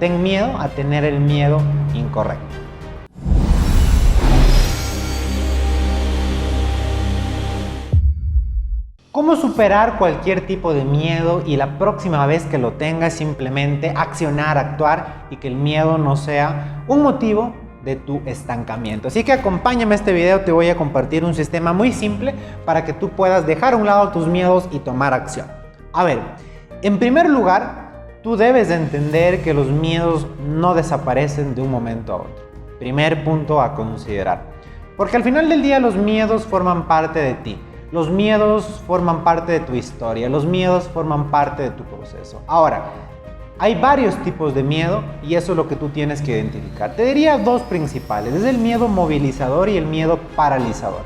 ten miedo a tener el miedo incorrecto. ¿Cómo superar cualquier tipo de miedo y la próxima vez que lo tengas simplemente accionar, actuar y que el miedo no sea un motivo de tu estancamiento? Así que acompáñame a este video, te voy a compartir un sistema muy simple para que tú puedas dejar a un lado tus miedos y tomar acción. A ver, en primer lugar, tú debes de entender que los miedos no desaparecen de un momento a otro. Primer punto a considerar. Porque al final del día los miedos forman parte de ti. Los miedos forman parte de tu historia, los miedos forman parte de tu proceso. Ahora, hay varios tipos de miedo y eso es lo que tú tienes que identificar. Te diría dos principales, es el miedo movilizador y el miedo paralizador.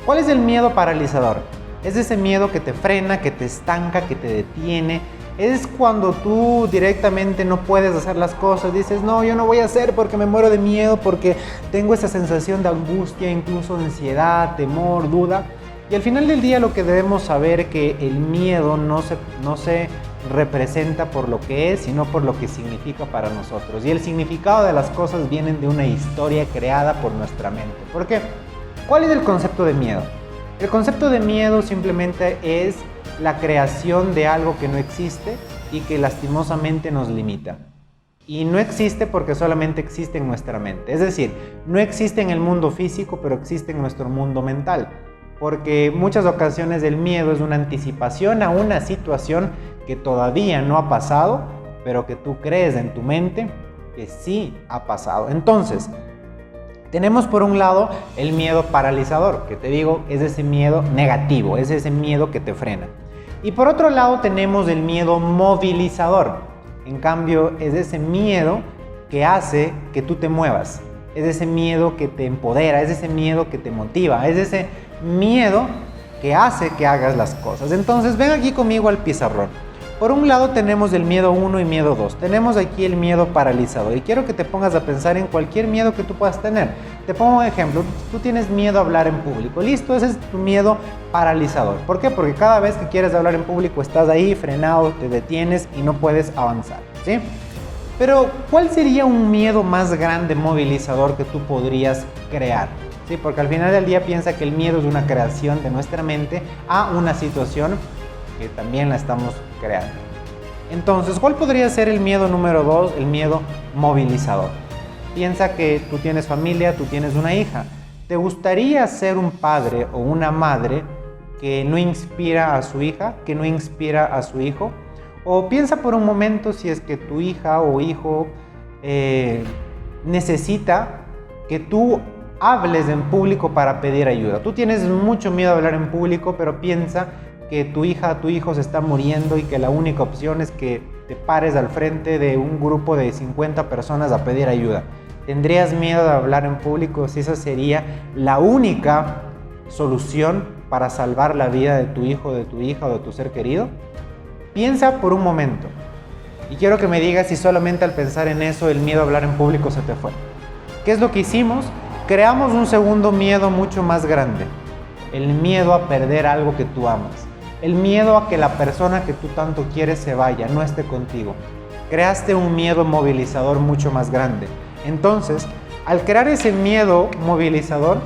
¿Cuál es el miedo paralizador? Es ese miedo que te frena, que te estanca, que te detiene. Es cuando tú directamente no puedes hacer las cosas, dices, no, yo no voy a hacer porque me muero de miedo, porque tengo esa sensación de angustia, incluso de ansiedad, temor, duda. Y al final del día lo que debemos saber es que el miedo no se representa por lo que es, sino por lo que significa para nosotros. Y el significado de las cosas vienen de una historia creada por nuestra mente. ¿Por qué? ¿Cuál es el concepto de miedo? El concepto de miedo simplemente es la creación de algo que no existe y que lastimosamente nos limita. Y no existe porque solamente existe en nuestra mente. Es decir, no existe en el mundo físico, pero existe en nuestro mundo mental. Porque en muchas ocasiones el miedo es una anticipación a una situación que todavía no ha pasado, pero que tú crees en tu mente que sí ha pasado. Entonces, tenemos por un lado el miedo paralizador, que te digo es ese miedo negativo, es ese miedo que te frena. Y por otro lado tenemos el miedo movilizador. En cambio, es ese miedo que hace que tú te muevas. Es ese miedo que te empodera, es ese miedo que te motiva, es ese miedo que hace que hagas las cosas. Entonces ven aquí conmigo al pizarrón. Por un lado tenemos el miedo 1 y miedo 2. Tenemos aquí el miedo paralizador y quiero que te pongas a pensar en cualquier miedo que tú puedas tener. Te pongo un ejemplo, tú tienes miedo a hablar en público. Listo, ese es tu miedo paralizador. ¿Por qué? Porque cada vez que quieres hablar en público estás ahí frenado, te detienes y no puedes avanzar, ¿sí? Pero ¿cuál sería un miedo más grande movilizador que tú podrías crear? ¿Sí? Porque al final del día piensa que el miedo es una creación de nuestra mente a una situación que también la estamos creando. Entonces, ¿cuál podría ser el miedo número 2? El miedo movilizador. Piensa que tú tienes familia, tú tienes una hija. ¿Te gustaría ser un padre o una madre que no inspira a su hija, que no inspira a su hijo? O piensa por un momento si es que tu hija o hijo necesita que tú hables en público para pedir ayuda. Tú tienes mucho miedo a hablar en público, pero piensa que tu hija, tu hijo se está muriendo y que la única opción es que te pares al frente de un grupo de 50 personas a pedir ayuda. ¿Tendrías miedo de hablar en público si esa sería la única solución para salvar la vida de tu hijo, de tu hija o de tu ser querido? Piensa por un momento y quiero que me digas si solamente al pensar en eso el miedo a hablar en público se te fue. ¿Qué es lo que hicimos? Creamos un segundo miedo mucho más grande, el miedo a perder algo que tú amas, el miedo a que la persona que tú tanto quieres se vaya, no esté contigo. Creaste un miedo movilizador mucho más grande. Entonces, al crear ese miedo movilizador,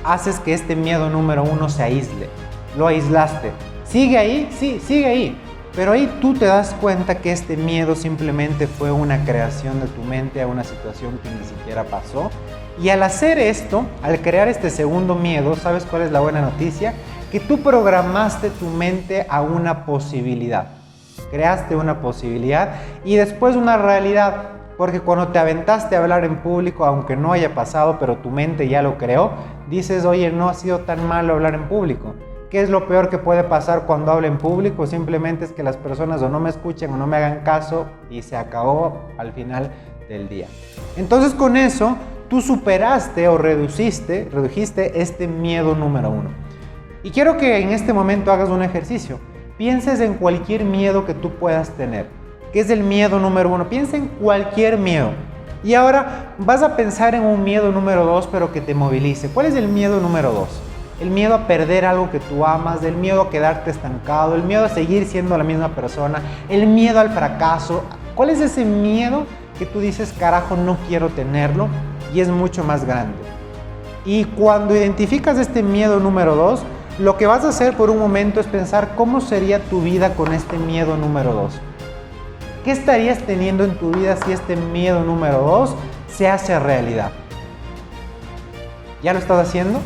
haces que este miedo número 1 se aísle. Lo aislaste. ¿Sigue ahí? Sí, sigue ahí. Pero ahí tú te das cuenta que este miedo simplemente fue una creación de tu mente a una situación que ni siquiera pasó. Y al hacer esto, al crear este segundo miedo, ¿sabes cuál es la buena noticia? Que tú programaste tu mente a una posibilidad. Creaste una posibilidad y después una realidad. Porque cuando te aventaste a hablar en público, aunque no haya pasado, pero tu mente ya lo creó, dices, oye, no ha sido tan malo hablar en público. ¿Qué es lo peor que puede pasar cuando hablo en público? Simplemente es que las personas o no me escuchen o no me hagan caso y se acabó al final del día. Entonces con eso tú superaste o redujiste este miedo número 1. Y quiero que en este momento hagas un ejercicio. Pienses en cualquier miedo que tú puedas tener. ¿Qué es el miedo número 1? Piensa en cualquier miedo. Y ahora vas a pensar en un miedo número 2, pero que te movilice. ¿Cuál es el miedo número 2? El miedo a perder algo que tú amas, el miedo a quedarte estancado, el miedo a seguir siendo la misma persona, el miedo al fracaso. ¿Cuál es ese miedo que tú dices, carajo, no quiero tenerlo y es mucho más grande? Y cuando identificas este miedo número 2, lo que vas a hacer por un momento es pensar cómo sería tu vida con este miedo número 2. ¿Qué estarías teniendo en tu vida si este miedo número 2 se hace realidad? ¿Ya lo estás haciendo?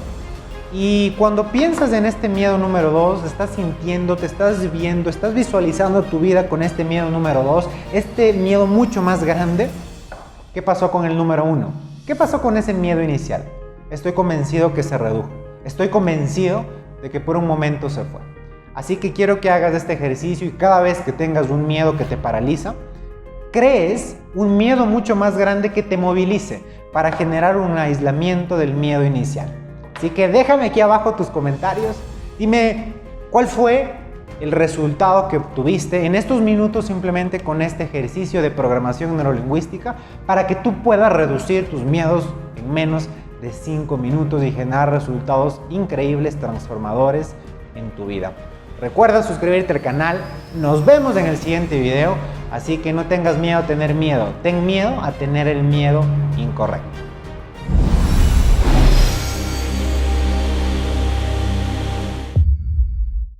Y cuando piensas en este miedo número 2, estás sintiendo, te estás viendo, estás visualizando tu vida con este miedo número 2, este miedo mucho más grande. ¿Qué pasó con el número 1? ¿Qué pasó con ese miedo inicial? Estoy convencido que se redujo. Estoy convencido de que por un momento se fue. Así que quiero que hagas este ejercicio y cada vez que tengas un miedo que te paraliza, crees un miedo mucho más grande que te movilice para generar un aislamiento del miedo inicial. Así que déjame aquí abajo tus comentarios. Dime cuál fue el resultado que obtuviste en estos minutos simplemente con este ejercicio de programación neurolingüística para que tú puedas reducir tus miedos en menos de 5 minutos y generar resultados increíbles, transformadores en tu vida. Recuerda suscribirte al canal, nos vemos en el siguiente video, así que no tengas miedo a tener miedo, ten miedo a tener el miedo incorrecto.